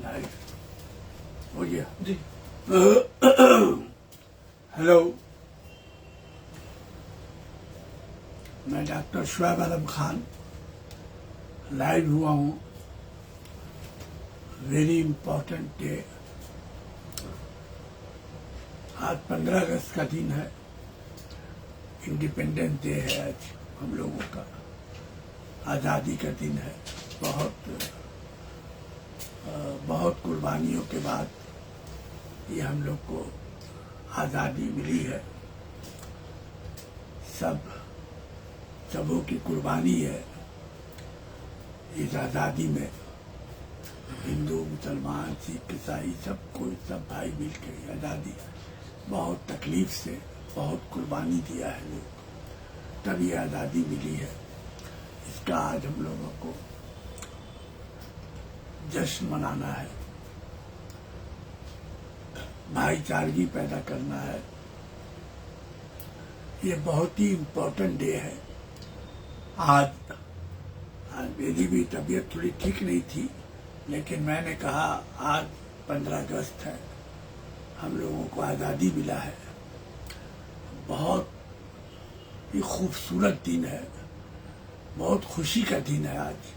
Live हो गया जी। Hello, मैं डॉक्टर शुएब आलम खान लाइव हुआ हूँ। Very important day. आज 15 अगस्त का दिन है, इंडिपेंडेंस डे है। आज हम लोगों का आज़ादी का दिन है। बहुत कुर्बानियों के बाद ये हम लोग को आज़ादी मिली है। सबों की कुर्बानी है इस आज़ादी में। हिंदू, मुसलमान, सिख, ईसाई सब भाई मिल के आज़ादी बहुत तकलीफ से बहुत कुर्बानी दिया है लोग, तब ये आज़ादी मिली है। इसका आज हम लोगों को जश्न मनाना है, भाईचारगी पैदा करना है। ये बहुत ही इम्पोर्टेंट डे है। आज मेरी भी तबीयत थोड़ी ठीक नहीं थी, लेकिन मैंने कहा आज 15 अगस्त है, हम लोगों को आज़ादी मिला है। बहुत ही खूबसूरत दिन है, बहुत खुशी का दिन है। आज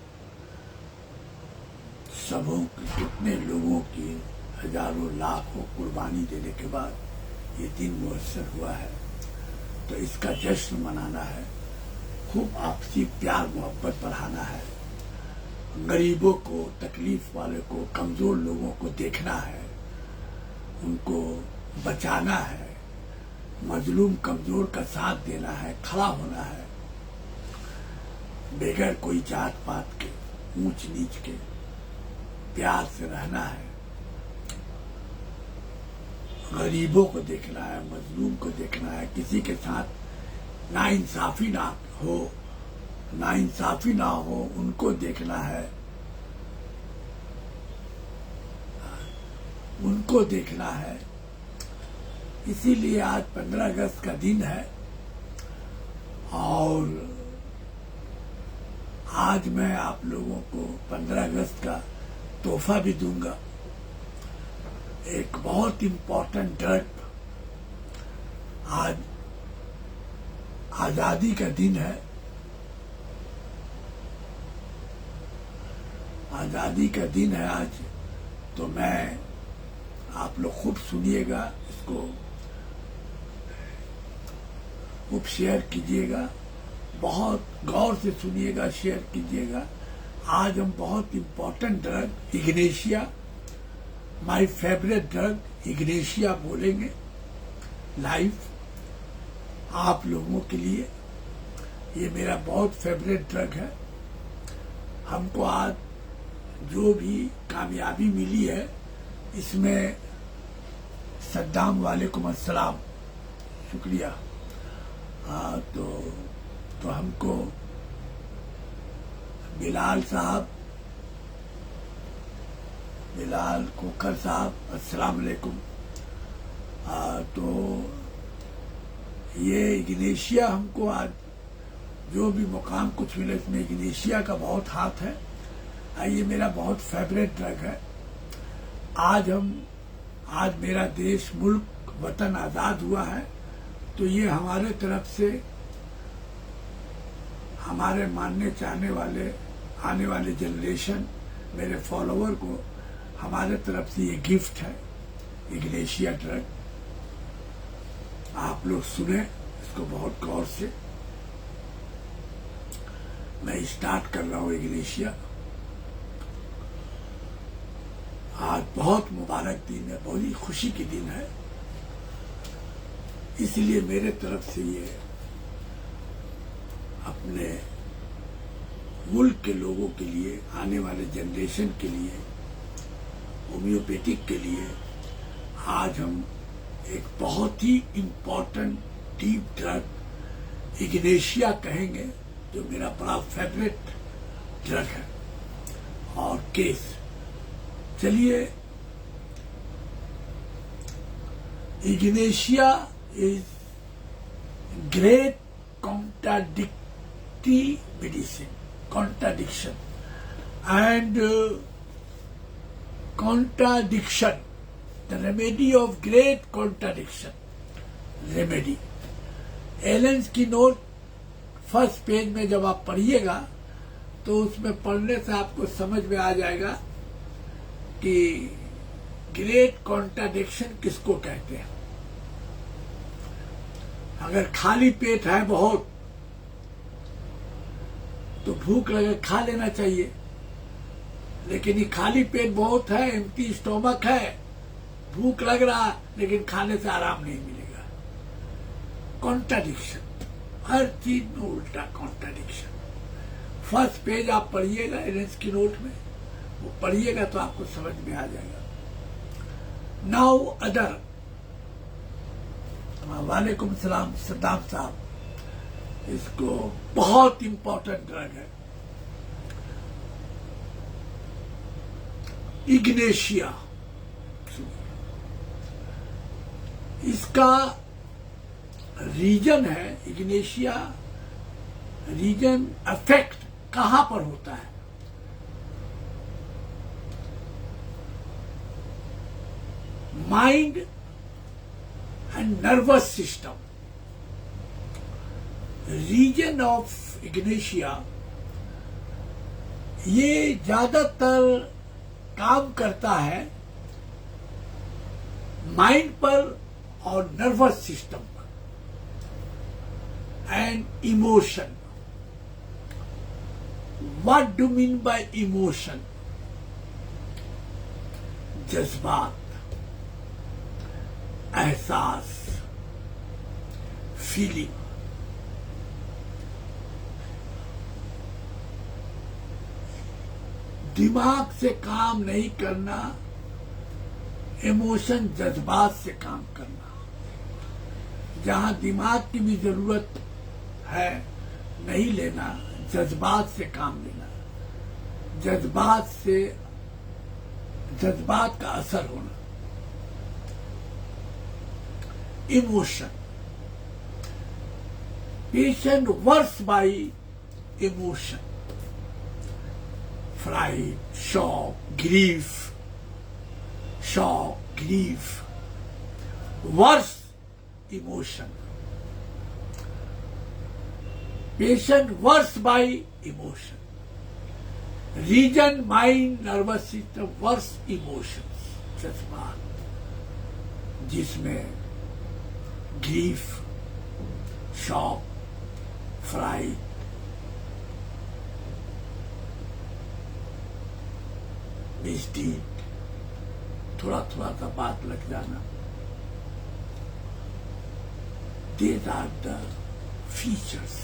कितने लोगों की हजारों लाखों कुर्बानी देने के बाद ये दिन मुयस्सर हुआ है, तो इसका जश्न मनाना है। खूब आपसी प्यार मोहब्बत बढ़ाना है। गरीबों को, तकलीफ वाले को, कमजोर लोगों को देखना है, उनको बचाना है। मजलूम कमजोर का साथ देना है, खड़ा होना है, बगैर कोई जात पात के, ऊंच नीच के, प्यार से रहना है। गरीबों को देखना है, मजलूम को देखना है। किसी के साथ नाइंसाफी ना हो, उनको देखना है, उनको देखना है। इसीलिए आज 15 अगस्त का दिन है। और आज मैं आप लोगों को 15 अगस्त का तोहफा भी दूंगा। एक बहुत इम्पोर्टेंट ड्रग। आज आजादी का दिन है। आजादी का दिन है आज, तो मैं आप लोग खूब सुनिएगा, इसको खूब शेयर कीजिएगा, बहुत गौर से सुनिएगा, शेयर कीजिएगा। आज हम बहुत important drug Ignatia, my favourite drug Ignatia बोलेंगे लाइव आप लोगों के लिए। ये मेरा बहुत फेवरेट ड्रग है। हमको आज जो भी कामयाबी मिली है, इसमें सद्दाम वालेकुम अस्सलाम, शुक्रिया। तो हमको बिलाल खोखर साहब, अस्सलाम वालेकुम। तो ये इग्नेशिया हमको आज जो भी मुकाम कुछ मिले, इसमें इग्नेशिया का बहुत हाथ है। ये मेरा बहुत फेवरेट ड्रग है। आज मेरा देश, मुल्क, वतन आजाद हुआ है, तो ये हमारे तरफ से, हमारे मानने चाहने वाले आने वाले जनरेशन, मेरे फॉलोअर को हमारे तरफ से ये गिफ्ट है, इग्नेशिया ड्रग। आप लोग सुने इसको बहुत गौर से। मैं स्टार्ट कर रहा हूँ इग्नेशिया। आज बहुत मुबारक दिन है, बहुत ही खुशी की दिन है। इसलिए मेरे तरफ से ये अपने मुल्क के लोगों के लिए, आने वाले जनरेशन के लिए, होम्योपैथिक के लिए, आज हम एक बहुत ही इम्पोर्टेंट डीप ड्रग इग्नेशिया कहेंगे, जो मेरा बड़ा फेवरेट ड्रग है। और केस, चलिए, ignatia is great contradiction, and contradiction, the remedy of great contradiction, remedy. Allen keynote first page में जब आप पढ़िएगा तो उसमें पढ़ने से आपको समझ में आ जाएगा कि ग्रेट कॉन्ट्राडिक्शन किसको कहते हैं। अगर खाली पेट है बहुत तो भूख लगे खा लेना चाहिए, लेकिन ये खाली पेट बहुत है, एम्प्टी स्टोमक है, भूख लग रहा लेकिन खाने से आराम नहीं मिलेगा। कॉन्ट्राडिक्शन, हर चीज में उल्टा कॉन्ट्राडिक्शन। फर्स्ट पेज आप पढ़िएगा एलन स्किनोट में, वो पढ़िएगा तो आपको समझ में आ जाएगा। नाउ अदर, वालेकुम सलाम सद्दाम साहब, इसको बहुत इंपॉर्टेंट ड्रग है इग्नेशिया। इसका रीजन है, इग्नेशिया रीजन अफेक्ट कहां पर होता है? Mind and nervous system. Region of ignatia ये ज्यादातर काम करता है माइंड पर और नर्वस सिस्टम पर, and emotion. What do mean by emotion? जज्बात, एहसास, फीलिंग। दिमाग से काम नहीं करना, इमोशन जज्बात से काम करना। जहां दिमाग की भी जरूरत है नहीं लेना, जज्बात से काम लेना। जज्बात का असर होना। Emotion, patient worse by emotion, fright, shock, grief, worse emotion. Patient worse by emotion. Region mind nervous system worse emotions, जज्बात, जिसमें ग्रीफ, शॉक, फ्राइट, मिस्टीक, थोड़ा थोड़ा सा बात लग जाना। These are the features.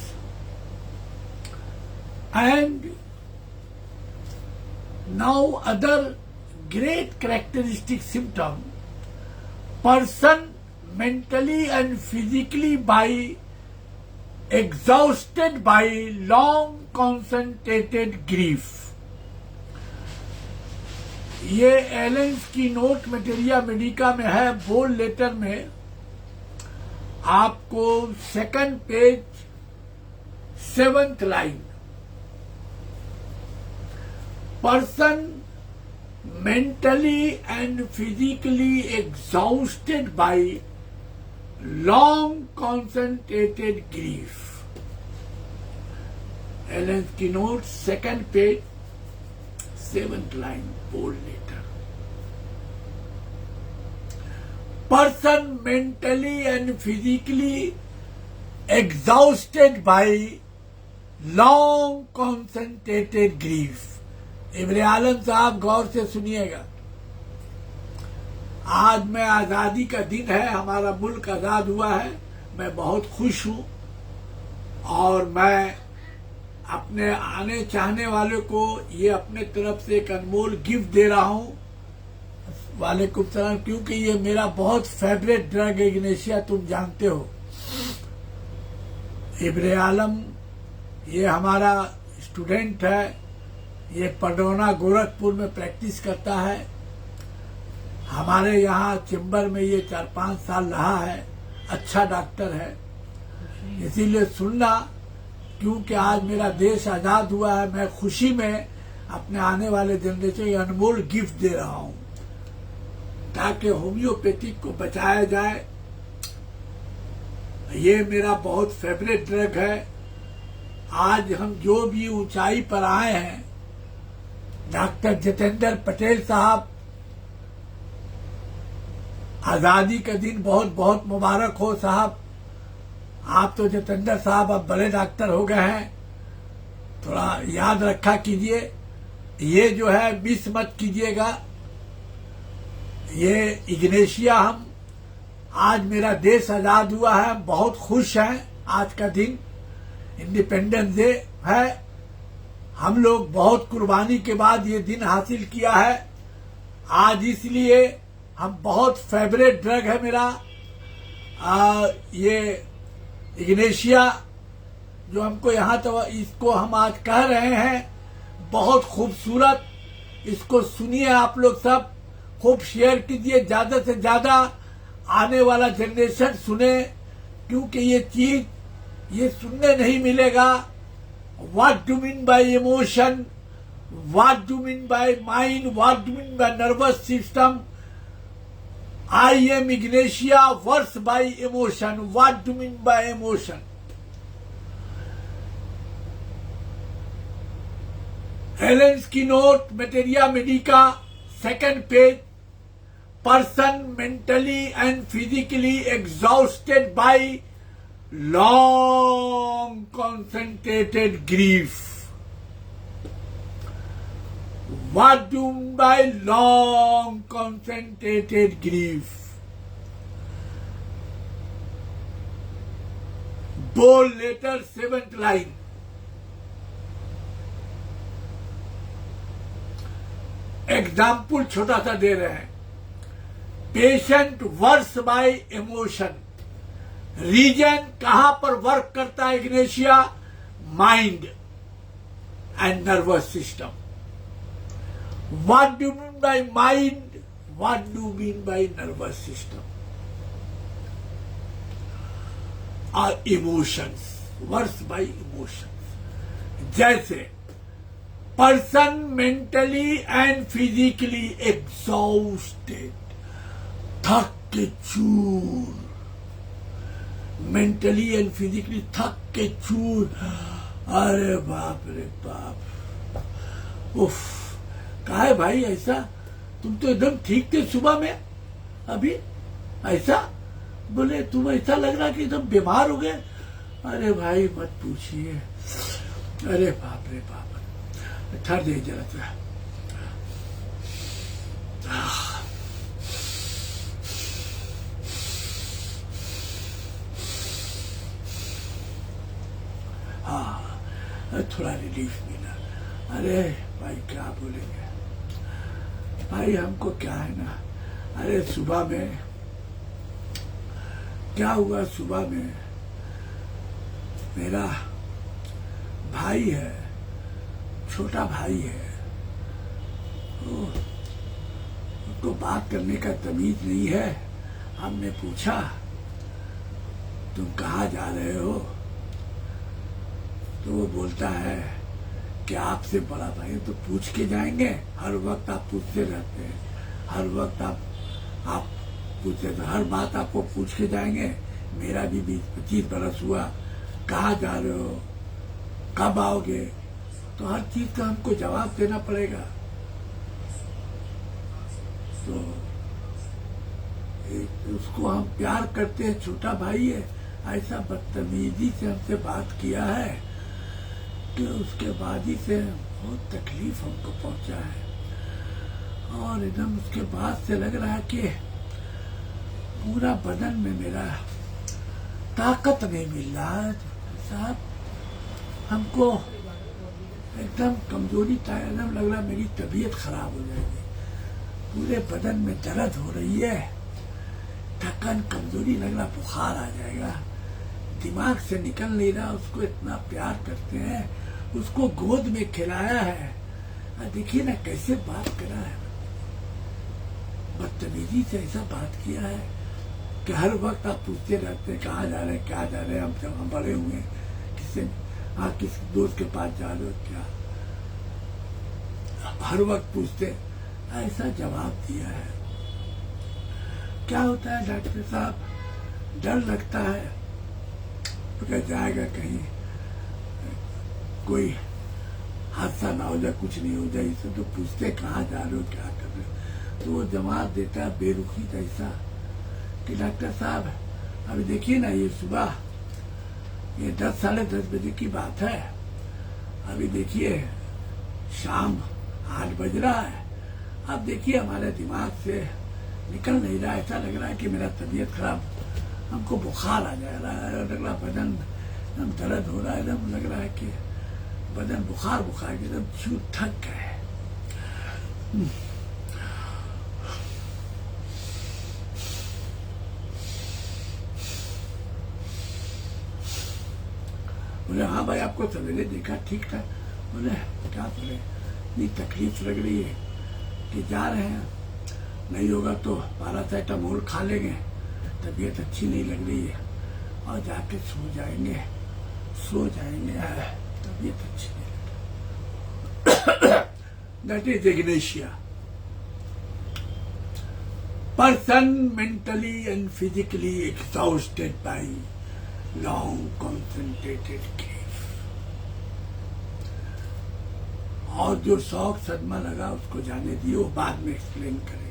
And now other great characteristic symptom, person mentally and physically by exhausted by long concentrated grief. ये Allen keynote materia medica में है, बोल्ड लेटर में आपको second page 7th line. Person mentally and physically exhausted by long concentrated grief. Allen keynote second page 7th line, bold letter. Person mentally and physically exhausted by long concentrated grief. Ibne Alam sahab गौर से सुनिएगा। आज में आजादी का दिन है, हमारा मुल्क आजाद हुआ है, मैं बहुत खुश हूं और मैं अपने आने चाहने वाले को ये अपने तरफ से एक अनमोल गिफ्ट दे रहा हूं। वालेकुम सलाम, क्योंकि ये मेरा बहुत फेवरेट ड्रग है इग्नेशिया, तुम जानते हो। इब्ने आलम ये हमारा स्टूडेंट है, ये पडौना गोरखपुर में प्रैक्टिस करता है। हमारे यहाँ चेंबर में ये 4-5 साल रहा है, अच्छा डॉक्टर है। इसीलिए सुनना, क्योंकि आज मेरा देश आजाद हुआ है, मैं खुशी में अपने आने वाले जनरेशन को अनमोल गिफ्ट दे रहा हूँ। ताकि होम्योपैथिक को बचाया जाए। ये मेरा बहुत फेवरेट ड्रग है। आज हम जो भी ऊंचाई पर आए हैं, डॉक्टर जितेंद्र पटेल साहब, आजादी का दिन बहुत बहुत मुबारक हो साहब। आप तो जितेंद्र साहब अब बड़े डॉक्टर हो गए हैं, थोड़ा याद रखा कीजिए। ये जो है मिस मत कीजिएगा। ये इग्नेशिया, हम आज मेरा देश आजाद हुआ है, हम बहुत खुश हैं। आज का दिन इंडिपेंडेंस डे है। हम लोग बहुत कुर्बानी के बाद ये दिन हासिल किया है आज, इसलिए हम बहुत फेवरेट ड्रग है मेरा ये इग्नेशिया, जो हमको यहाँ तो इसको हम आज कह रहे हैं, बहुत खूबसूरत। इसको सुनिए आप लोग सब, खूब शेयर कीजिए, ज्यादा से ज्यादा आने वाला जनरेशन सुने, क्योंकि ये चीज ये सुनने नहीं मिलेगा। What do mean by emotion, what do mean by mind, what do mean by nervous system. I am ignatia verse by emotion, what do mean by emotion. Allen's keynote, materia medica, second page. Person mentally and physically exhausted by long concentrated grief. What do you mean by long concentrated grief? Bold letter, 7th line. Example छोटा सा दे रहे हैं। Patient works by emotion. Region कहां पर work करता है ignatia? Mind and nervous system. What do mean by mind, what do mean by nervous system? और इमोशंस, वर्क्स बाय इमोशंस। जैसे person mentally and physically exhausted, थक के चूर, mentally and physically थक के चूर। अरे बाप रे बाप, उफ। कहा है भाई ऐसा? तुम तो एकदम ठीक थे सुबह में, अभी ऐसा बोले? तुम ऐसा लग रहा कि एकदम बीमार हो गए। अरे भाई मत पूछिए, अरे बाप रे बाप। ठहर दे जरा सा। हाँ, थोड़ा रिलीफ मिला। अरे भाई क्या बोलेंगे भाई, हमको क्या है ना। अरे सुबह में क्या हुआ, सुबह में मेरा भाई है, छोटा भाई है, उसको बात करने का तमीज नहीं है। हमने पूछा तुम कहाँ जा रहे हो, तो वो बोलता है कि आपसे बड़ा भाई तो पूछ के जाएंगे। हर वक्त आप पूछते रहते हैं, हर वक्त आप पूछते, तो हर बात आपको पूछ के जाएंगे। मेरा भी 20-25 बरस हुआ, कहाँ जा रहे हो, कब आओगे, तो हर चीज का हमको जवाब देना पड़ेगा। तो उसको हम प्यार करते हैं, छोटा भाई है, ऐसा बदतमीजी से हमसे बात किया है कि उसके बाद ही से बहुत तकलीफ हमको पहुंचा है। और एकदम उसके बाद से लग रहा है कि पूरा बदन में मेरा ताकत नहीं मिल रहा है साहब। हमको एकदम कमजोरी, एकदम लग रहा मेरी तबीयत खराब हो जाएगी। पूरे बदन में दर्द हो रही है, थकन, कमजोरी, लग रहा बुखार आ जाएगा। दिमाग से निकल नहीं रहा। उसको इतना प्यार करते हैं, उसको गोद में खिलाया है। देखिए ना कैसे बात करा है, बदतमीजी से ऐसा बात किया है कि हर वक्त आप पूछते रहते हैं कहाँ जा रहे हैं, क्या जा रहे हैं। हम जब हम बड़े हुए किससे, हाँ किस दोस्त के पास जा रहे हो क्या, हर वक्त पूछते, ऐसा जवाब दिया है। क्या होता है डॉक्टर साहब, डर लगता है तो क्या जाएगा कहीं कोई हादसा ना हो जाए, कुछ नहीं हो जाए। इससे तो पूछते कहाँ जा रहे हो, क्या कर रहे हो, तो वो जवाब देता है बेरुखी जैसा कि डॉक्टर साहब अभी देखिए ना, ये सुबह ये 10 साढ़े 10 बजे की बात है, अभी देखिए शाम 8 बज रहा है। अब देखिए हमारे दिमाग से निकल नहीं रहा, ऐसा लग रहा है कि मेरा तबीयत खराब, हमको बुखार आ जा रहा है, लग रहा बदन एकदम दर्द हो रहा है, एकदम लग रहा है कि बदन बुखार बुखार के एकदम छू थक गए। बोले हाँ भाई आपको सवेरे देखा ठीक था। बोले क्या बोले, इतनी तकलीफ लग रही है कि जा रहे हैं, नहीं होगा तो पैरासिटामोल खा लेंगे, तबीयत अच्छी नहीं लग रही है और जाके सो जाएंगे, तबीयत अच्छी नहीं लग रही। That is ignatia. Person mentally and physically exhausted by long concentrated grief. और जो शौक सदमा लगा उसको जाने दिए, वो बाद में एक्सप्लेन करेंगे।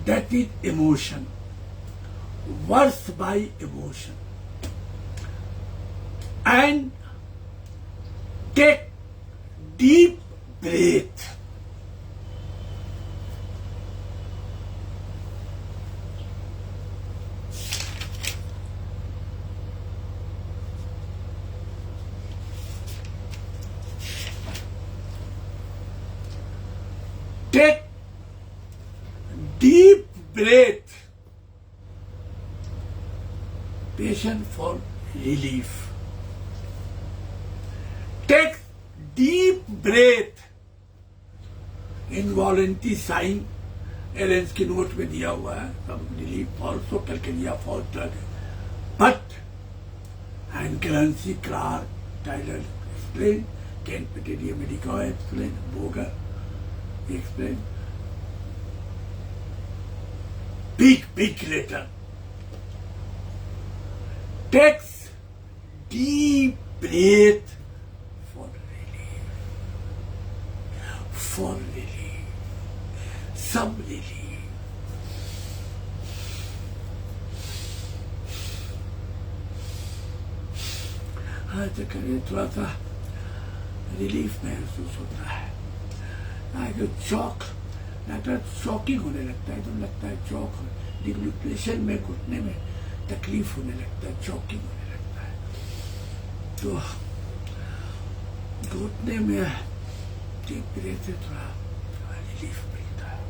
That is emotion, worse by emotion. And take deep breath. Take deep breath. Patient for relief. Take deep breath. Involuntary sign एलेंस की नोट में दिया हुआ है, सब रिलीफ ऑल्सो करके दिया for drug, but and currency Clarke Tyler explain, Kent materia medica explain, Boger explain. Big letter. Takes deep breath for relief. Some relief. हाँ तो करिए, थोड़ा सा रिलीफ महसूस होता है। जो चौक शॉकिंग होने लगता है, तो लगता है चौक, डिग्लूटेशन में घुटने में तकलीफ होने लगता है, चौकिंग होने लगता है, तो घुटने में डीप ब्रेथ से थोड़ा रिलीफ मिलता है।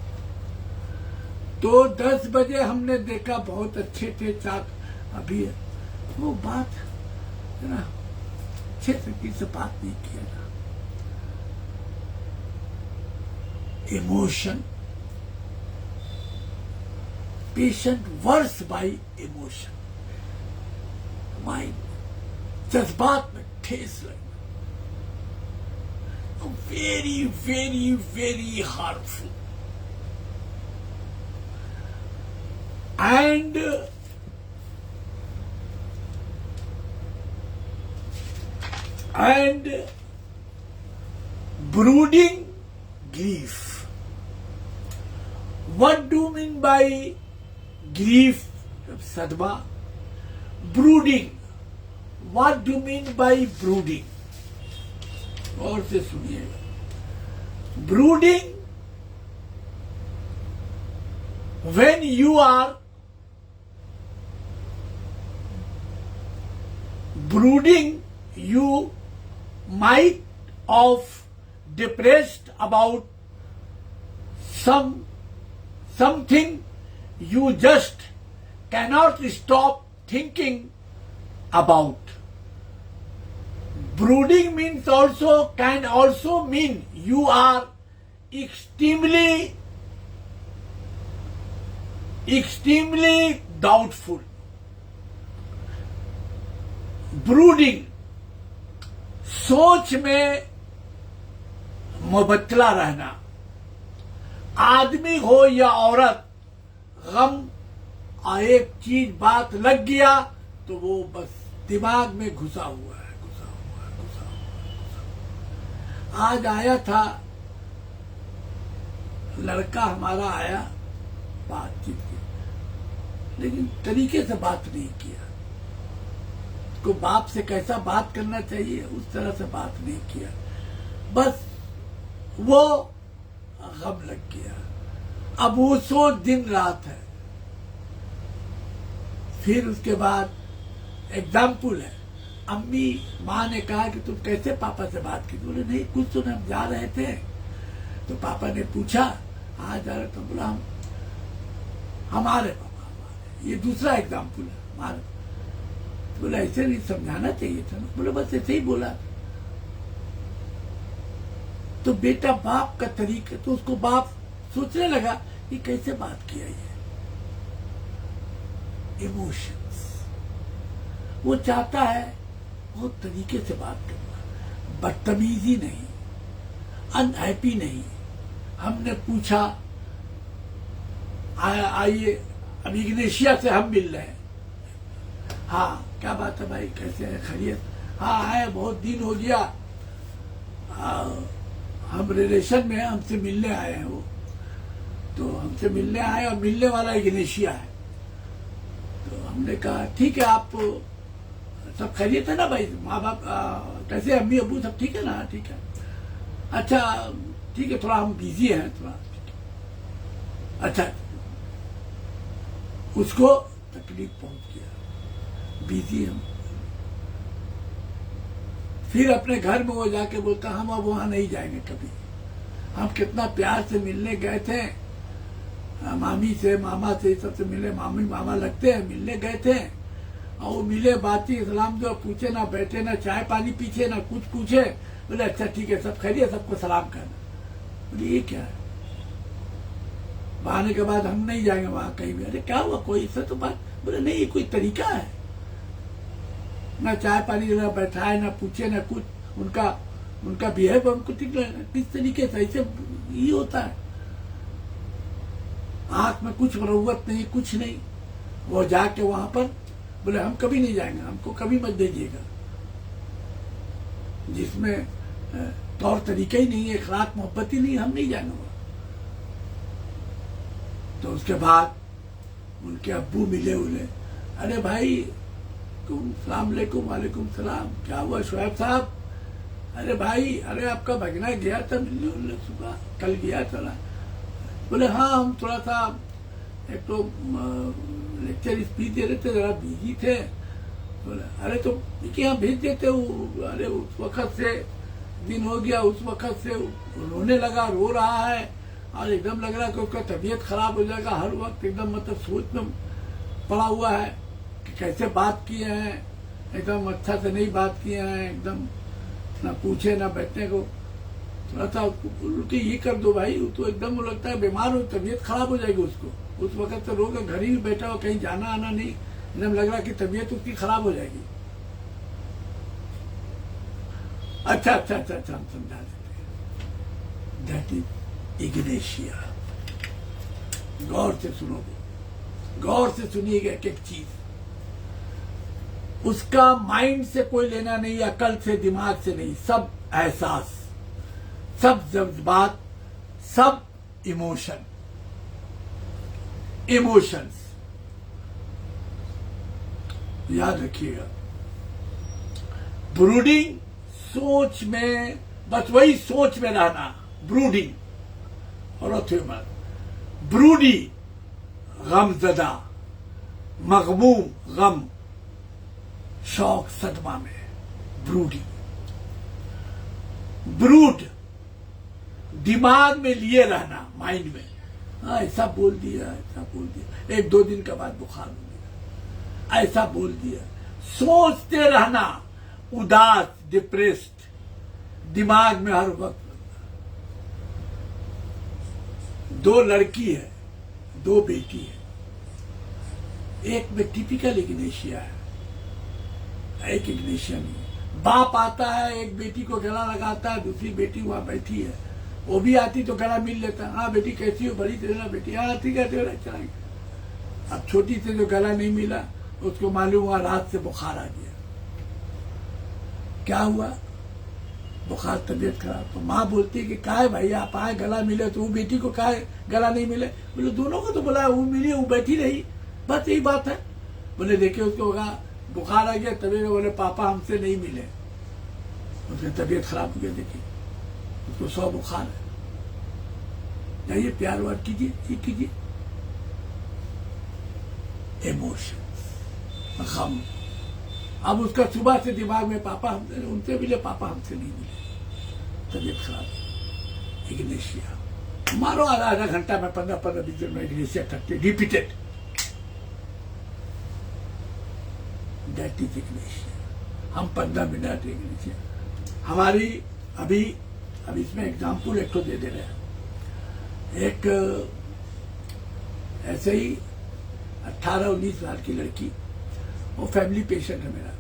तो 10 बजे हमने देखा बहुत अच्छे थे चाक, अभी वो बात है ना, अच्छे तरीके से बात नहीं किया था। Emotion, patient worse by emotion, mind, जज्बात में ठेस लगना, very harmful. And brooding grief. What do you mean by grief, sadma? Brooding. What do you mean by brooding? और से सुनिएगा। Brooding, when you are brooding, you might of depressed about something you just cannot stop thinking about. Brooding means can also mean you are extremely doubtful. Brooding, सोच में मुबत्तला रहना, आदमी हो या औरत गम एक चीज बात लग गया तो वो बस दिमाग में घुसा हुआ है, घुसा हुआ है, घुसा हुआ है। आज आया था लड़का हमारा, आया, बातचीत की, लेकिन तरीके से बात नहीं किया। को बाप से कैसा बात करना चाहिए उस तरह से बात नहीं किया, बस वो गम लग गया। अब वो सोच दिन रात है। फिर उसके बाद एग्जाम्पल है, अम्मी माँ ने कहा कि तुम कैसे पापा से बात की? बोले नहीं कुछ तो हम जा रहे थे तो पापा ने पूछा कहाँ जा रहे, तो बोला हम हमारे पापा हमारे। ये दूसरा एग्जाम्पल है, हमारे। तो बोला ऐसे नहीं समझाना चाहिए था ना। बोले बस ऐसे ही बोला। तो बेटा बाप का तरीका, तो उसको बाप सोचने लगा कि कैसे बात किया ये। इमोशंस, वो चाहता है बहुत तरीके से बात करना, बदतमीजी नहीं, अनहैप्पी नहीं। हमने पूछा आइए अब इग्नेशिया से हम मिल रहे हैं, हाँ क्या बात है भाई, कैसे है, खैरियत? हाँ है, बहुत दिन हो गया, हम रिलेशन में हमसे मिलने आए हैं। वो तो हमसे मिलने आए और मिलने वाला इग्नेशिया है। तो हमने कहा ठीक है, आप सब खैरियत है ना भाई, माँ बाप कैसे, अम्मी अबू सब ठीक है ना? ठीक है, अच्छा ठीक है, थोड़ा हम बिजी हैं थोड़ा। अच्छा, उसको तकलीफ पहुंच गया, बिजी हम। फिर अपने घर में वो जाके बोलता हम अब वहां नहीं जाएंगे कभी। हम कितना प्यार से मिलने गए थे, मामी से मामा से सबसे मिले, मामी मामा लगते हैं, मिलने गए थे और वो मिले, बातचीत सलाम दो, पूछे ना, बैठे ना, चाय पानी पीछे ना, कुछ पूछे। बोले अच्छा ठीक है, सब खैरियत, सबको सलाम करना। बोले ये क्या है? आने के बाद हम नहीं जाएंगे वहां कहीं भी। अरे क्या हुआ, कोई इससे तो बात? बोले नहीं, ये कोई तरीका है? ना चाय पानी ना बैठाए, ना पूछे, ना कुछ। उनका बिहेव हमको ठीक लगा, किस तरीके से ऐसे ये होता है? आंख में कुछ मरवत नहीं, कुछ नहीं। वो जाके वहां पर बोले हम कभी नहीं जाएंगे, हमको कभी मत भेजिएगा, जिसमें तौर तरीका ही नहीं है, अखलाक मोहब्बत ही नहीं, हम नहीं जाएंगे वहां। तो उसके बाद उनके अब्बू मिले उन्हें, अरे भाई सलाम अलैकुम, वालेकुम सलाम, क्या हुआ शुएब साहब? अरे भाई, अरे आपका भगना गया था मिलने सुबह, कल गया था ना? बोले हाँ, हम थोड़ा सा एक तो लेक्चर स्पीच दे रहे थे, जरा बिजी थे। बोले अरे तो यहाँ भेज देते हो। अरे उस वक्त से दिन हो गया, उस वक्त से रोने लगा, रो रहा है और एकदम लग रहा है कि उसका तबीयत खराब हो जाएगा। हर वक्त एकदम मतलब सोच में पड़ा हुआ है कि कैसे बात किए हैं, एकदम अच्छा से नहीं बात किए हैं, एकदम ना पूछे ना बैठने को। थोड़ा सा उल्टी ये कर दो भाई, तो एकदम वो लगता है बीमार हो, तबीयत खराब हो जाएगी उसको। उस वक्त से रोके घर ही बैठा हो, कहीं जाना आना नहीं, एकदम लग रहा कि तबीयत उसकी खराब हो जाएगी। अच्छा अच्छा अच्छा अच्छा, हम समझा देते हैं। That is Ignatia. गौर से सुनोगे, गौर से सुनिएगा एक एक चीज। उसका माइंड से कोई लेना नहीं, अकल से, दिमाग से नहीं, सब एहसास, सब जज्बात, सब इमोशन, इमोशंस। याद रखिएगा, ब्रूडिंग, सोच में, बस वही सोच में रहना, ब्रूडिंग। और ब्रूडी, गमजदा, मगमूम, गम, शौक, सदमा में, ब्रूडी। ब्रूड, दिमाग में लिए रहना, माइंड में, हाँ ऐसा बोल दिया, ऐसा बोल दिया, एक दो दिन के बाद बुखार हो गया, ऐसा बोल दिया। सोचते रहना, उदास, डिप्रेस्ड, दिमाग में हर वक्त। दो लड़की है, दो बेटी है, एक में टिपिकल इग्नेशिया है, एक इग्नेशिया नहीं। बाप आता है, एक बेटी को गला लगाता है, दूसरी बेटी वहां बैठी है, वो भी आती तो गला मिल लेता, हाँ बेटी कैसी हो, बड़ी तेरा बेटी, हाँ ठीक है तेरा, चलाएंगे। अब छोटी से जो गला नहीं मिला उसको मालूम हुआ रात से बुखार आ गया। क्या हुआ? बुखार, तबीयत खराब। तो माँ बोलती है कि क्या है भाई, आप आए गला मिले तो वो बेटी को क्या है गला नहीं मिले? बोले दोनों को तो बोला, वो मिली वो बैठी रही, बस यही बात है। बोले देखिए उसको कहा बुखार आ गया, तबीयत, बोले पापा हमसे नहीं मिले, उसकी तबीयत खराब हो गया, देखिए उसको 100 बुखार है। जाइए प्यार वार कीजिए, ये कीजिए। इमोशन, गम। अब उसका सुबह से दिमाग में पापा हमसे, उनसे मिले, पापा हमसे नहीं मिले, तबीयत खराब। इग्नेशिया मारो, आधा घंटा में 15-15 20 मिनट में इग्नेशिया करते, रिपीटेड। That is Ignatia. हम 15 मिनट इग्नेशिया हमारी। अभी इसमें एग्जाम्पल एक तो दे रहे हैं। एक ऐसे ही 18-19 साल की लड़की, वो फैमिली पेशेंट है मेरा।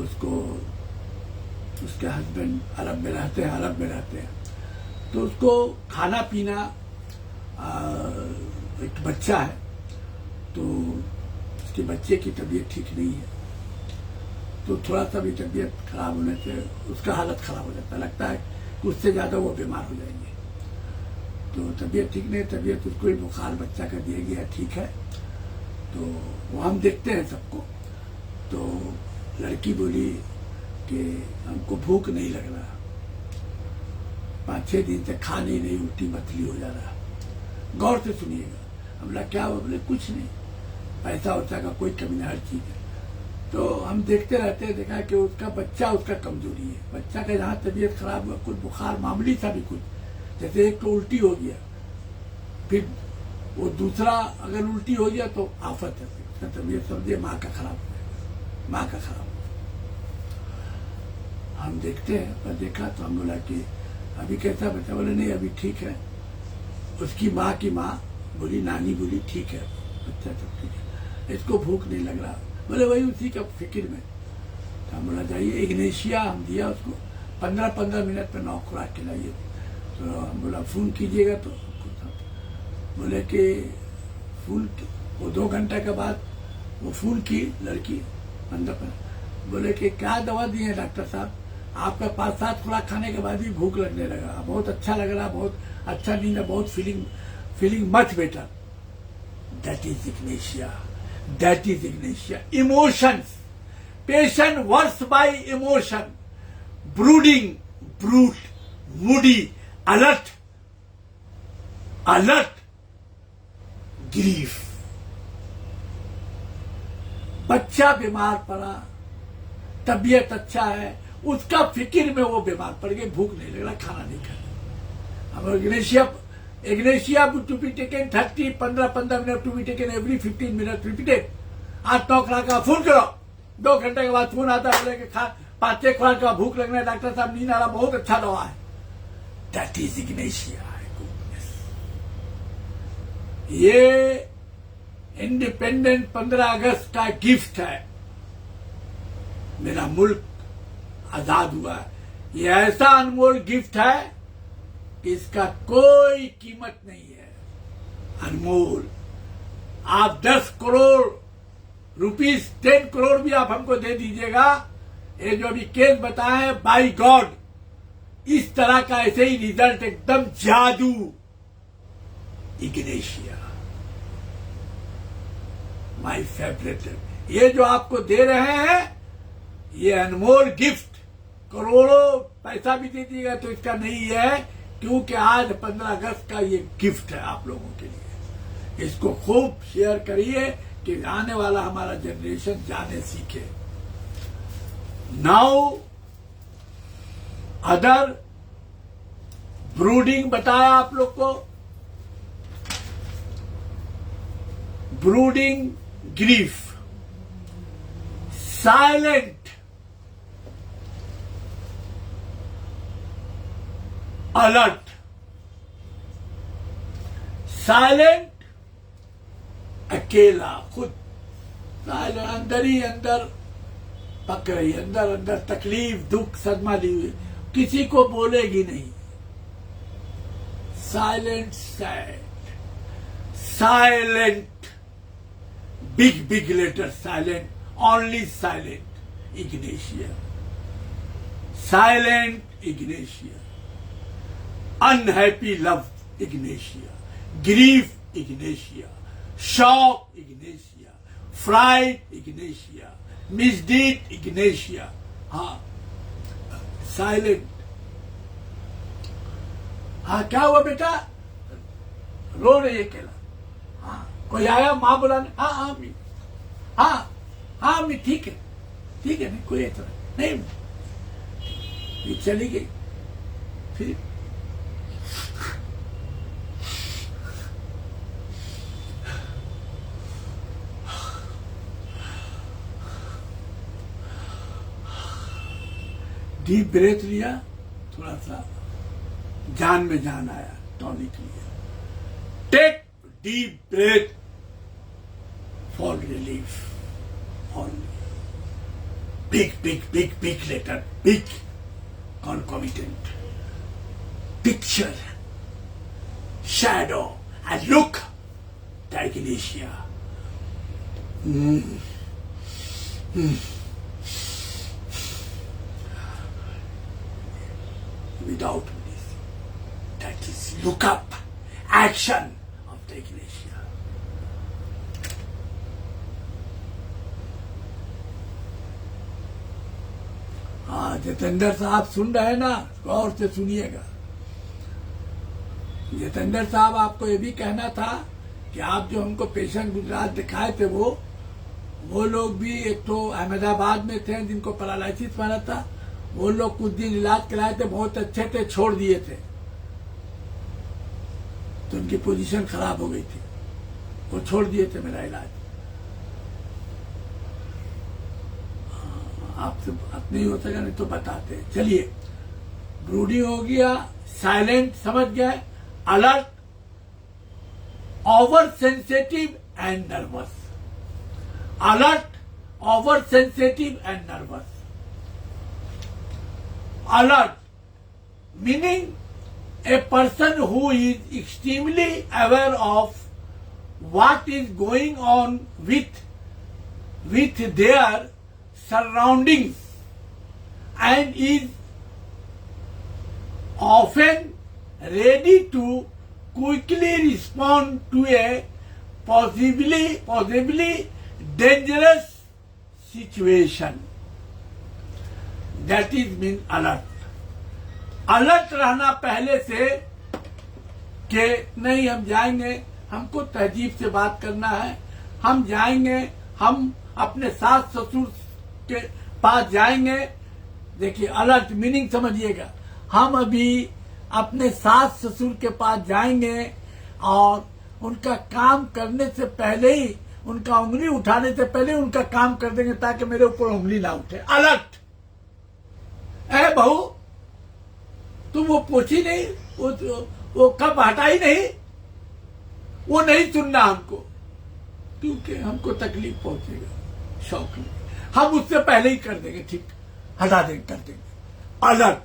उसको उसके हस्बैंड अरब में रहते हैं, तो उसको खाना पीना, एक बच्चा है, तो उसके बच्चे की तबीयत ठीक नहीं है, तो थोड़ा सा भी तबीयत खराब होने से उसका हालत खराब हो जाता है, लगता है कि उससे ज्यादा वो बीमार हो जाएंगे। तो तबीयत ठीक नहीं, तबीयत उसको ही बुखार बच्चा का दिया गया, ठीक है। तो वो हम देखते हैं सबको। तो लड़की बोली कि हमको भूख नहीं लग रहा, 5-6 दिन से खा नहीं, उल्टी मतली हो जा रहा। गौर से सुनिएगा। हम बोला क्या हुआ? बोले कुछ नहीं, पैसा वैसा का कोई कमी नहीं, हर चीज है। तो हम देखते रहते हैं, देखा कि उसका बच्चा, उसका कमजोरी है, बच्चा का जहाँ तबीयत खराब हुआ, कुछ बुखार मामूली था भी, कुछ जैसे एक तो उल्टी हो गया, फिर वो दूसरा अगर उल्टी हो गया तो आफत है, उसका तबीयत समझिए माँ का खराब हो जाएगा, माँ का खराब। हम देखते हैं, पर देखा तो हम बोला कि अभी कैसा बच्चा? बोले नहीं अभी ठीक है। उसकी माँ की माँ बोली, नानी बोली ठीक है बच्चा, सब ठीक है, इसको भूख नहीं लग रहा। बोले वही उसी का फिक्र में। तो हम बोला जाइए, इग्नेशिया हम दिया उसको, 15-15 मिनट में 9 खुराक खिलाइए। तो हम बोला फोन कीजिएगा, तो बोले कि फोन, वो 2 घंटे के बाद वो फोन की लड़की 15। बोले कि क्या दवा दी है डॉक्टर साहब? आपका 5-7 खुराक खाने के बाद भी भूख लगने लगा, बहुत अच्छा लग रहा, बहुत अच्छा नींद है, बहुत feeling much better. That is ignatia, that is ignatia. Emotions, patient worse by emotion, brooding, brute, moody, alert, grief. बच्चा बीमार पड़ा, तबीयत अच्छा है, उसका फिक्र में वो बीमार पड़ गए, भूख नहीं लग रहा, खाना नहीं खा रहा। Ignatia to be taken 15 minute to be taken every 15 minute, repeated. 8-9 खुराक का फोन करो, 2 घंटे के बाद फोन आता है, बोले कि 5-6 खुराक का भूख लगना है, डॉक्टर साहब नींद आ रहा, बहुत अच्छा दवा है। That is Ignatia. ये इंडिपेंडेंट 15 अगस्त का गिफ्ट है। मेरा मुल्क आजाद हुआ है, ये ऐसा अनमोल गिफ्ट है कि इसका कोई कीमत नहीं है, अनमोल। आप 10 करोड़ रुपीस, 10 करोड़ भी आप हमको दे दीजिएगा, ये जो अभी केस बताए, बाय गॉड इस तरह का ऐसे ही रिजल्ट, एकदम जादू। Ignatia my favourite. ये जो आपको दे रहे हैं, ये अनमोल गिफ्ट, करोड़ों पैसा भी दे दिएगा तो इसका नहीं है, क्योंकि आज 15 अगस्त का ये गिफ्ट है आप लोगों के लिए। इसको खूब शेयर करिए कि आने वाला हमारा जनरेशन जाने सीखे। नाउ अदर ब्रूडिंग बताया आप लोग को, brooding grief, silent alert, silent अकेला, खुद साइलेंट, अंदर ही अंदर पक रही, अंदर अंदर तकलीफ, दुख, सदमा ली हुई, किसी को बोलेगी नहीं। Silent sad, silent big letter silent, only silent, Ignatia. Silent Ignatia. Unhappy love, Ignatia. Grief, Ignatia. Shock, Ignatia. Fright, Ignatia. Misdeed, Ignatia. हाँ, साइलेंट. हाँ, क्या हुआ बेटा? रो रही है केला. हाँ, कोई आया? माँ बुलाने? हाँ हाँ अम्मी. हाँ हाँ अम्मी, ठीक है नहीं, कोई ऐसा नहीं. ये चली गई. फिर डीप ब्रेथ लिया, थोड़ा सा जान में जान आया, टॉनिक लिया. Take deep breath for relief. Big letter, big concomitant picture, shadow, and look, Ignatia. Without this, that is look up, action of the Ignatia. हाँ, जितेंद्र साहब सुन रहे हैं ना, गौर से सुनिएगा. जितेंद्र साहब, आपको ये भी कहना था कि आप जो हमको पेशेंट गुजरात दिखाए थे, वो लोग भी एक तो अहमदाबाद में थे जिनको पैरालिसिस मारा था. वो लोग कुछ दिन इलाज कराए थे, बहुत अच्छे थे, छोड़ दिए थे तो उनकी पोजीशन खराब हो गई थी, वो छोड़ दिए थे मेरा इलाज. आपसे बात नहीं हो सका, नहीं तो बताते. चलिए, ब्रूडिंग हो गया, साइलेंट समझ गए, alert, over sensitive and nervous. Alert, over sensitive and nervous. Alert, meaning a person who is extremely aware of what is going on with their surroundings and is often ready to quickly respond to a possibly dangerous situation. That is mean alert. Alert रहना पहले से कि नहीं, हम जाएंगे, हमको तहजीब से बात करना है, हम जाएंगे, हम अपने सास ससुर के पास जाएंगे. देखिए, अलर्ट मीनिंग समझिएगा. हम अभी अपने सास ससुर के पास जाएंगे और उनका काम करने से पहले ही, उनका उंगली उठाने से पहले उनका काम कर देंगे ताकि मेरे ऊपर उंगली ना उठे. अलर्ट. ए बहू, तुम वो पूछी नहीं, वो कब हटाई नहीं, वो नहीं सुनना हमको, क्योंकि हमको तकलीफ पहुंचेगा. शौक नहीं, हम उससे पहले ही कर देंगे, ठीक, हटा देंगे, कर देंगे. अलर्ट.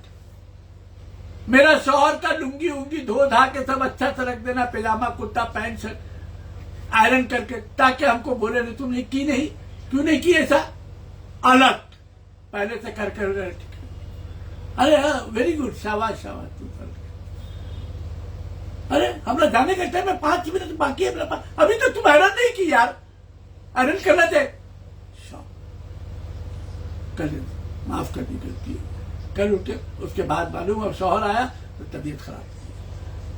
मेरा शौहर का लुंगी उंगी धो धा के सब अच्छा से रख देना, pyjama kurta pant shirt iron करके, ताकि हमको बोले नहीं तुमने की नहीं, क्यों नहीं की ऐसा. अलर्ट. पहले से कर कर. अरे हाँ, वेरी गुड, शाबाश शाबाश. तू अरे हमरा जाने का टाइम है, 5 मिनट बाकी है, अभी तक तुम हैरान नहीं की यार. हैरान करना चाहिए. कल माफ कर दी गलती, कल उठे, उसके बाद मालूम अब शौहर आया तो तबीयत खराब.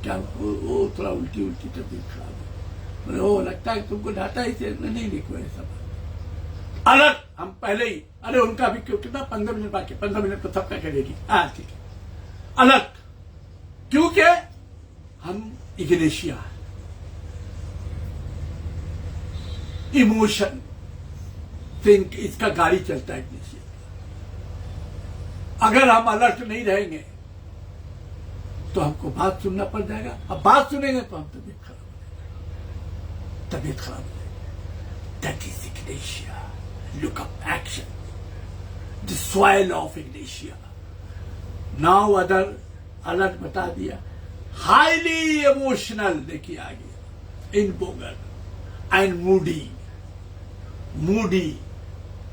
क्या वो थोड़ा उल्टी तबीयत खराब है. वो लगता है तुमको डांटा ही से नहीं लिखो ऐसा. अलर्ट. हम पहले ही, अरे उनका भी क्यों, कितना 15 मिनट बाकी, 15 मिनट तो सबका करेगी. हाँ ठीक है. अलर्ट. क्योंकि हम इग्नेशिया, इमोशन से इसका गाड़ी चलता है. इग्नेशिया, अगर हम अलर्ट नहीं रहेंगे तो हमको बात सुनना पड़ जाएगा. अब बात सुनेंगे तो हम तबीयत खराब हो जाएगी. That is Ignatia. Look up, action. The soil of Ignatia. Now other alert बता दिया. Highly emotional, देखिए आगे. Inboger and moody. moody,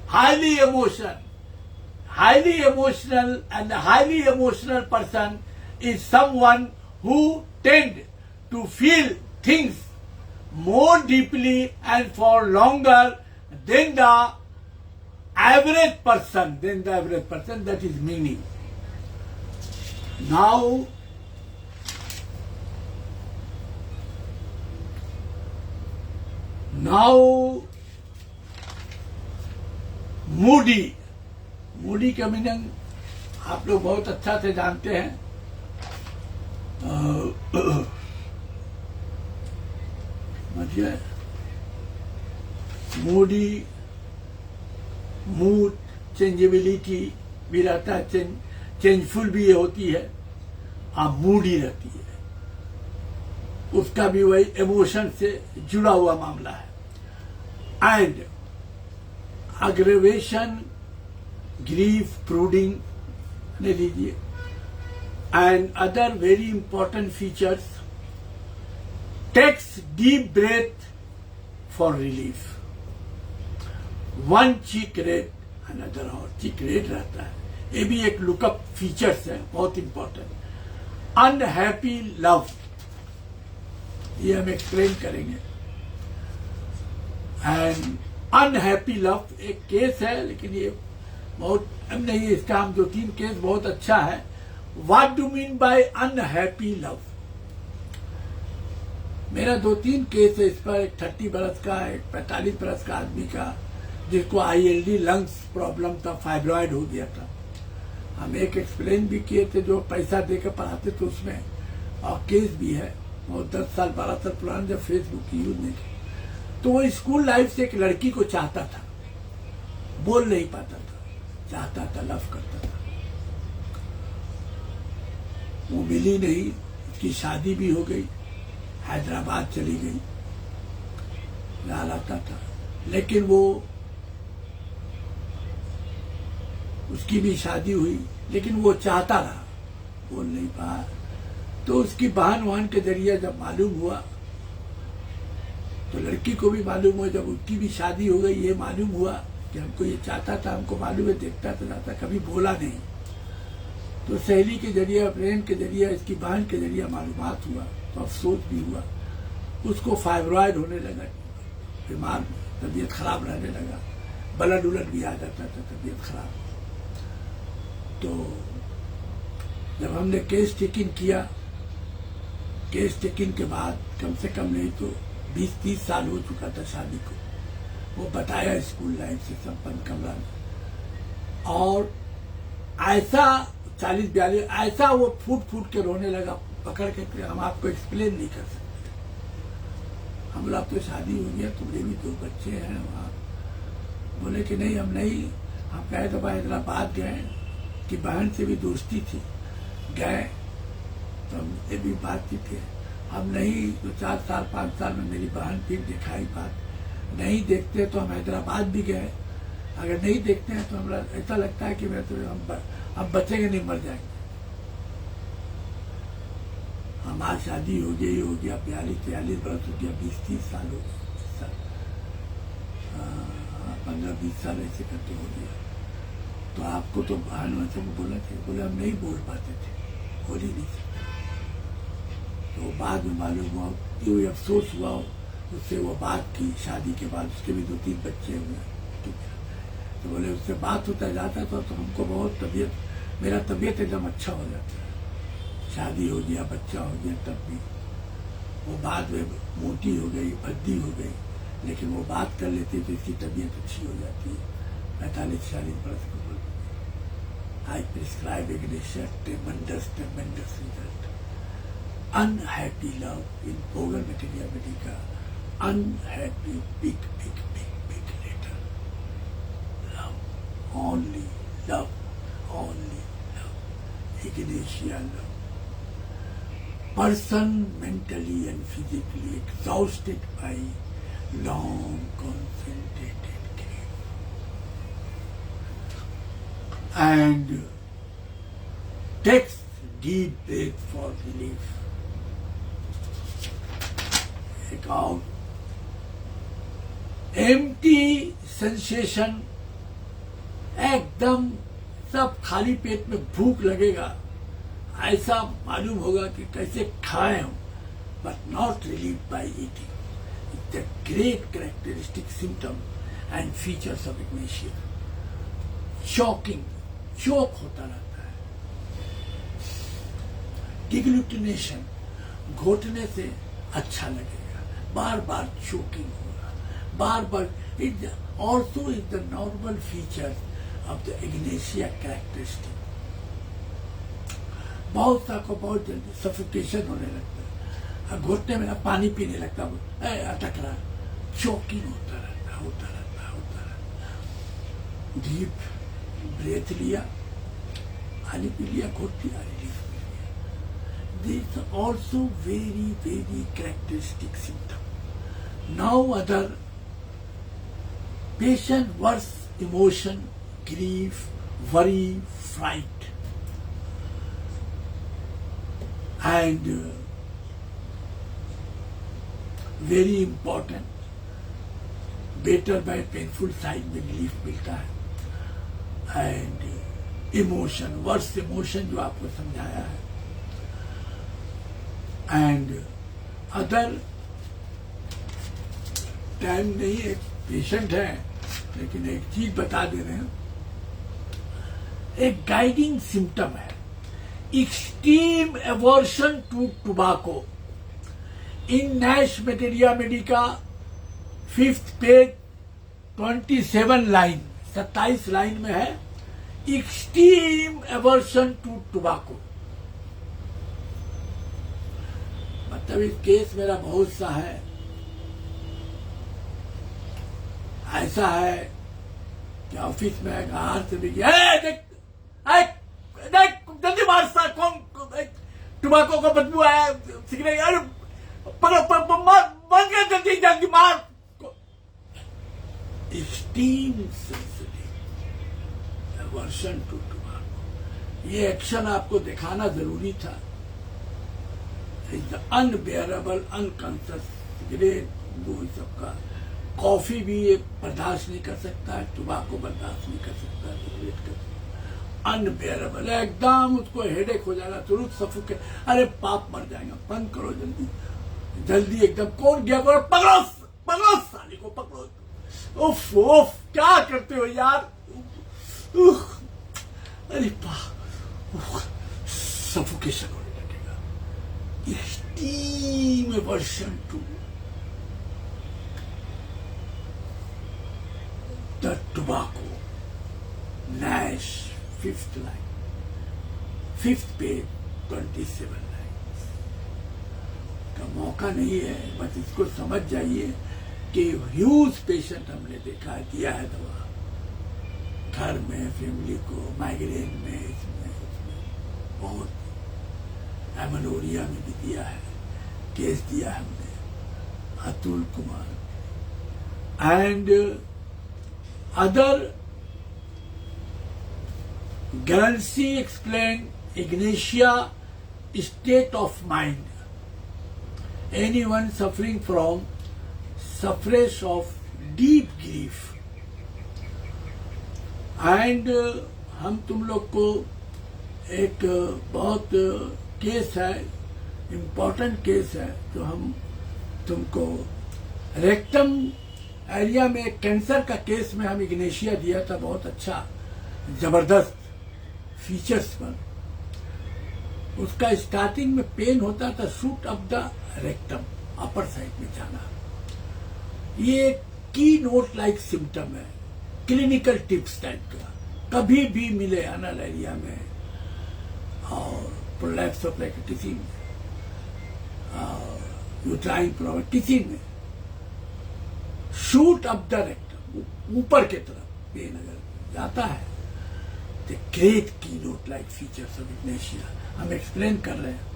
highly emotional, and a highly emotional person is someone who tend to feel things more deeply and for longer than the average person. That is meaning. Now, Moody का meaning आप लोग बहुत अच्छा से जानते हैं. समझिए, Moody, mood, changeability भी रहता है, चेंजफुल भी होती है, आप मूडी रहती है, उसका भी वही इमोशन से जुड़ा हुआ मामला है. एंड aggravation, grief, brooding ले लीजिए, and other very important features. Takes deep breath for relief. One cheek red, another hot. cheek red रहता है, ये भी एक लुकअप फीचर्स है, बहुत इंपॉर्टेंट. अनहैप्पी लव, ये हम एक्सप्लेन करेंगे. एंड अनहैप्पी लव एक केस है, लेकिन ये बहुत हम नहीं, इसका हम 2-3 केस बहुत अच्छा है. What do mean bye unhappy love? मेरा 2-3 केस है इस पर. एक 30 बरस का, एक 45 बरस का आदमी का, जिसको ILD लंग्स प्रॉब्लम था, फाइब्रॉइड हो गया था. हम एक एक्सप्लेन भी किए थे, जो पैसा देकर पढ़ाते थे उसमें, और केस भी है, और 10 साल 12 साल पुराना, जब फेसबुक की यूज नहीं की. तो वो स्कूल लाइफ से एक लड़की को चाहता था, बोल नहीं पाता था, चाहता था, लव करता था. वो मिली नहीं, उसकी शादी भी हो गई, हैदराबाद चली गई, लाल आता था. लेकिन वो, उसकी भी शादी हुई, लेकिन वो चाहता रहा, बोल नहीं पाया. तो उसकी बहन के जरिए जब मालूम हुआ, तो लड़की को भी मालूम हुआ, जब उसकी भी शादी हो गई, ये मालूम हुआ कि हमको ये चाहता था, हमको मालूम है, देखता तो जाता, कभी बोला नहीं. तो सहेली के जरिए, फ्रेंड के जरिए, इसकी बहन के जरिए मालूमात हुआ, तो अफसोस भी हुआ. उसको फाइब्रॉइड होने लगा, बीमार, तबीयत खराब रहने लगा, ब्लड उलट भी आ जाता था, तबीयत खराब. तो जब हमने केस टेकिंग किया, केस टेकिंग के बाद कम से कम नहीं तो 20-30 साल हो चुका था शादी को. वो बताया स्कूल लाइफ से संपन्न कमरा में, और ऐसा 40-42 ऐसा वो फूट के रोने लगा, पकड़ के, हम आपको एक्सप्लेन नहीं कर सकते. हम लोग तो शादी हो गया, तुम्हारे भी 2 बच्चे हैं. वहाँ बोले कि नहीं, हम नहीं. हम कहे तो हैदराबाद गए, कि बहन से भी दोस्ती थी, गए तो हम ये भी बातचीत है. हम नहीं, तो 4 साल 5 साल में मेरी बहन फिर दिखाई बात. नहीं देखते तो हम हैदराबाद भी गए. अगर नहीं देखते हैं तो हमारा ऐसा लगता है कि मैं तो हम बचेंगे नहीं, मर जाएंगे. हमारी शादी हो गया 42-43 बरस हो गया, 20-30 साल हो गए, 15-20 साल ऐसे करके हो गया. तो आपको तो बहन वैसे को बोला थे, बोले हम नहीं बोल पाते थे, बोल ही नहीं सकते. तो बाद में मालूम हुआ, ये अफसोस हुआ, उससे वो बात की. शादी के बाद उसके भी 2-3 बच्चे हुए. तो बोले उससे बात होता जाता था, तो हमको बहुत मेरा तबीयत एकदम अच्छा हो जाता है. शादी हो गया, बच्चा हो गया, तब भी वो बाद में मोटी हो गई, भद्दी हो गई, लेकिन वो बात कर लेती तो इसकी तबीयत अच्छी हो जाती है. 45-40 बरस को बोलते. I prescribe Ignition, tremendous result. Unhappy love in Bogan Materia Medica. Unhappy, big letter. Love, only love. Ignition love. Person mentally and physically exhausted by long concentrated grief. And takes deep breath for relief. Take out. Empty sensation, एकदम सब खाली पेट में भूख लगेगा, ऐसा मालूम होगा कि कैसे खाए हम, but not relieve by eating. It's the great characteristic symptom and features of ignatia. Choking, choke होता रहता है. डिग्लूटिनेशन, घोटने से अच्छा लगेगा, बार बार चोकिंग होगा, बार बार. It also is the normal feature of the ignatia characteristic. बहुत सा को बहुत जल्दी सफोकेशन होने लगता है, घोटने में ना पानी पीने लगता है, अटक रहा, चोकिंग होता रहता है. डीप ब्रेथ लिया, पानी पी लिया, घोट लिया, रिलीफ मिल गया. This also very very characteristic symptom. Now other patient worse emotion, grief, worry, fright, and very important, better by painful side में relief मिलता है. and emotion, worse emotion जो आपको समझाया है. and other टाइम नहीं, एक पेशेंट है लेकिन एक चीज बता दे रहे हैं. एक गाइडिंग सिम्टम है extreme aversion to tobacco. In Nash materia medica 5th page 27 line, 27 line में है एक्सट्रीम एवर्शन टू टोबैको. मतलब इस केस मेरा बहुत सा है, ऐसा है कि ऑफिस में बाहर से भी देख जल्दी मार सा, कौन टोबैको का बदबू आया, सिगरेट, अरे पकड़ो बंद कर, जल्दी जल्दी मार. Extreme sensitive aversion to tobacco. ये एक्शन आपको दिखाना जरूरी था. It's unbearable, unconscious. सिगरेट, वो सबका, कॉफी भी ये बर्दाश्त नहीं कर सकता है, टोबैको बर्दाश्त नहीं कर सकता, सिगरेट कर अनबेयरेबल, एकदम उसको हेडेक हो जाएगा, तुरंत सफोके. अरे पाप मर जाएगा, बंद करो जल्दी जल्दी, एकदम कौन गया, पकड़ो पकड़ो साली को, पकड़ो. उफ उफ, क्या करते हो यार. अरे सफोकेशन होने लगेगा. Extreme aversion to the tobacco. Nash 5th line, 5th page 27 line का मौका नहीं है. बस इसको समझ जाइए कि ह्यूज पेशेंट हमने देखा है, दिया है दवा घर में, फैमिली को, माइग्रेन में, इसमें बहुत, एमेनोरिया में भी दिया है, केस दिया है हमने, Atul Kumar and other. Guernsey explained Ignatia state of mind. Anyone suffering from sufferance of deep grief. And हम तुम लोग को एक बहुत केस है, इम्पोर्टेंट केस है, जो हम तुमको रेक्टम एरिया में कैंसर का केस में हम इग्नेशिया दिया था. बहुत अच्छा, जबरदस्त फीचर्स पर. उसका स्टार्टिंग में पेन होता था, shoot up the rectum, upper side में जाना. ये की नोट लाइक सिम्टम है, क्लिनिकल टिप्स टाइप का. कभी भी मिले एनल एरिया में और प्रोलैप्स ऑफ लाइक किसी में, यूट्राइन प्रॉब्लम किसी में, शूट अप द रेक्टम, ऊपर की तरफ पेन अगर जाता है, the great keynote like features of Ignatia हम एक्सप्लेन कर रहे हैं.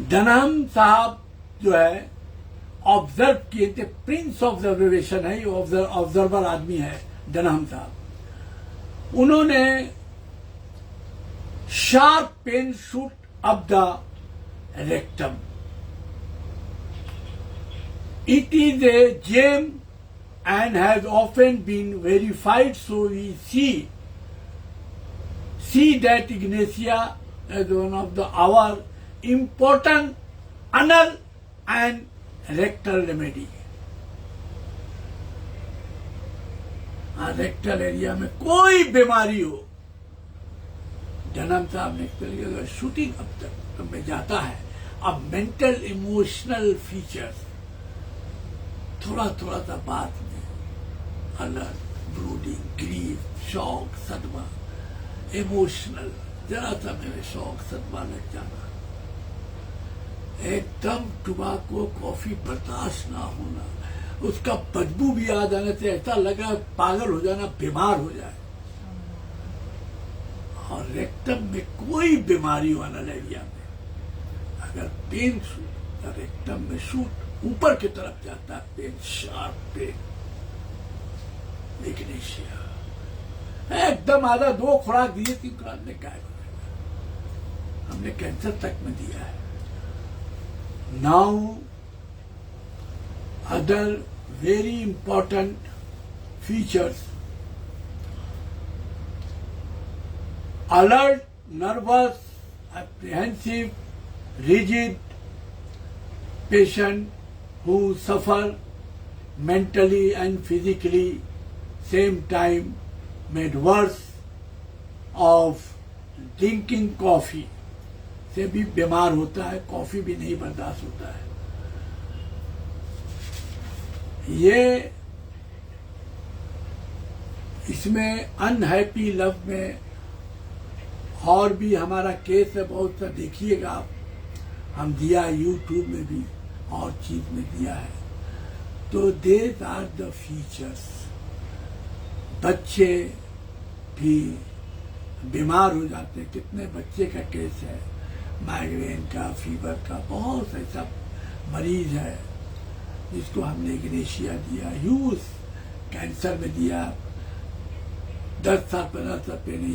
डनहम साहब जो है ऑब्जर्व किए थे, प्रिंस ऑफ ऑब्जर्वेशन है, ये ऑब्जर्वर आदमी है डनहम साहब. उन्होंने sharp pain shoot up the rectum. It is a gem and has often been verified, so we see that Ignatia as one of our important anal and rectal remedy. Rectal area में कोई बीमारी हो, जन्म साहब ने अगर shooting अब तक में जाता है, अब मेंटल इमोशनल फीचर्स थोड़ा थोड़ा सा बात में अलर्ट, ब्रूडिंग, ग्रीफ, शौक, सदमा, इमोशनल, जरा सा मेरे शौक सदमा लग जाना, एकदम टुबाको कॉफी बर्दाश्त ना होना, उसका बदबू भी आ जाने से ऐसा लगा पागल हो जाना, बीमार हो जाए। और रेक्टम में कोई बीमारी हो एनल एरिया में, अगर पेन शूट रेक्टम में शूट ऊपर की तरफ जाता है, पेन शार्प पेन, इग्नेशिया एकदम आधा 2 खुराक दिए 3 खुराक में गायब हो जाएगा। हमने कैंसर तक में दिया है। Now other very important features: alert, nervous, apprehensive, rigid patient who suffer mentally and physically same time, made worse of drinking coffee से भी बीमार होता है, कॉफी भी नहीं बर्दाश्त होता है। ये इसमें अनहैप्पी लव में और भी हमारा केस है, बहुत सा देखिएगा आप, हम दिया यूट्यूब में भी और चीज में दिया है। तो देयर आर द फीचर्स। बच्चे भी बीमार हो जाते हैं, कितने बच्चे का केस है, माइग्रेन का, फीवर का, बहुत ऐसा मरीज है जिसको हमने इग्नेशिया दिया, ह्यूज कैंसर में दिया, 10 साल 15 साल पहले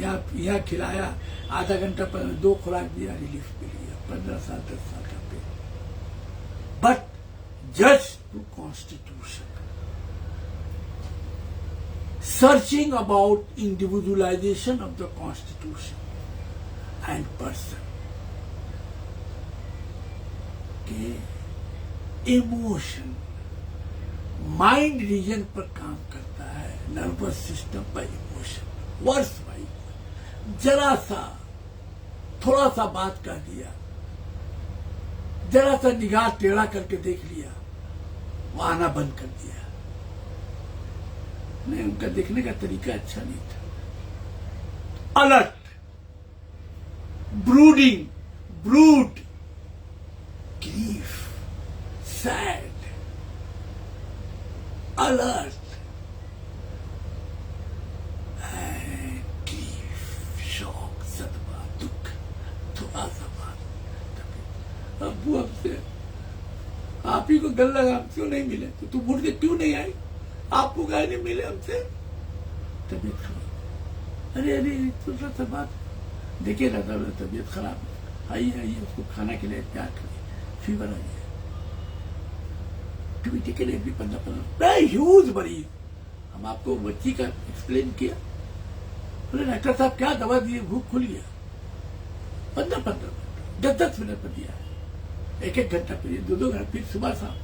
यहाँ खिलाया, आधा घंटा पहले 2 खुराक दिया, रिलीफ के लिए 15 साल 10 साल का pain. But just to constitution, searching about individualization of the constitution and person के इमोशन माइंड रीजन पर काम करता है, नर्वस सिस्टम पर इमोशन, वर्स भाई, जरा सा थोड़ा सा बात कह दिया, जरा सा निगाह टेढ़ा करके देख लिया, वो आना बंद कर दिया। नहीं, उनका देखने का तरीका अच्छा नहीं था। Alert, brooding, brood, grief, sad, alert and grief, शौक, सदमा, दुख, थोड़ा सा बात। अबू हमसे आप ही को गल लगा, हम क्यों नहीं मिले, तो तुम उठ के क्यों नहीं आई, आपको गाय नहीं मिले हमसे, तबीयत खराब। अरे अरे थोड़ा सा बात देखिए ना, तबीयत खराब है, आइए आइए, उसको खाना खिलाए, प्यार करिए, फीवर आ गया, भी टिकट भी 15 ह्यूज मरीज। हम आपको बच्ची का एक्सप्लेन किया, बोले डॉक्टर साहब क्या दवा दिए, भूख खुल गया, 15 मिनट 10 मिनट पर दिया, 1 घंटा पीरिए, 2 घंटा, फिर सुबह शाम।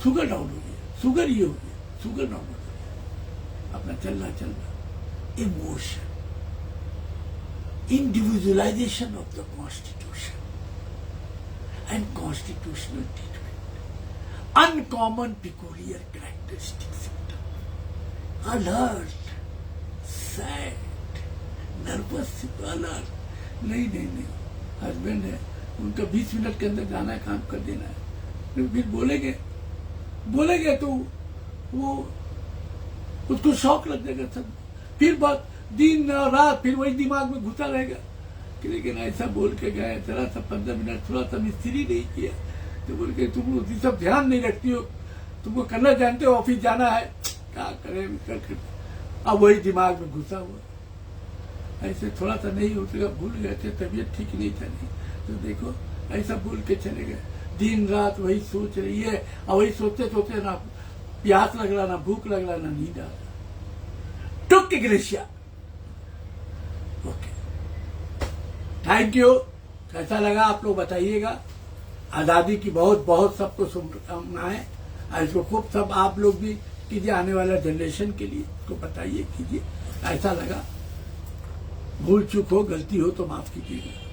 शुगर डाउन हो गया, शुगर ये हो गया, शुगर डाउन हो गया, अपना चल रहा। Emotion, individualisation of the constitution and constitutional treatment, uncommon peculiar characteristic symptom, alert, sad, nervous, alert, नहीं, हस्बैंड है, उनका 20 मिनट के अंदर जाना है, काम कर देना है, फिर बोलेंगे तो वो उसको शौक लग जाएगा सब, फिर बात दिन रात फिर वही दिमाग में घुसा रहेगा। लेकिन ऐसा बोल के गए, जरा सा 15 मिनट थोड़ा सा मिस्त्री नहीं किया, तो बोल के तुम उसी सब ध्यान नहीं रखती हो, तुमको करना जानते हो, ऑफिस जाना है, क्या करें कर, अब वही दिमाग में घुसा हुआ। ऐसे थोड़ा सा नहीं होता, भूल गए थे, तबीयत ठीक नहीं था, नहीं तो देखो ऐसा बोल के चले गए, दिन रात वही सोच रही है, और वही सोचते सोचते ना प्यास लग रहा, ना भूख लग रहा, ना नींद आ रहा। टुक ग्रेशिया। Okay, thank you. कैसा लगा आप लोग बताइएगा। आजादी की बहुत बहुत सबको शुभकामनाएं। इसको खूब सब आप लोग भी कीजिए, आने वाला जनरेशन के लिए इसको बताइए, कीजिए। ऐसा लगा, भूल चूक हो, गलती हो तो माफ कीजिएगा।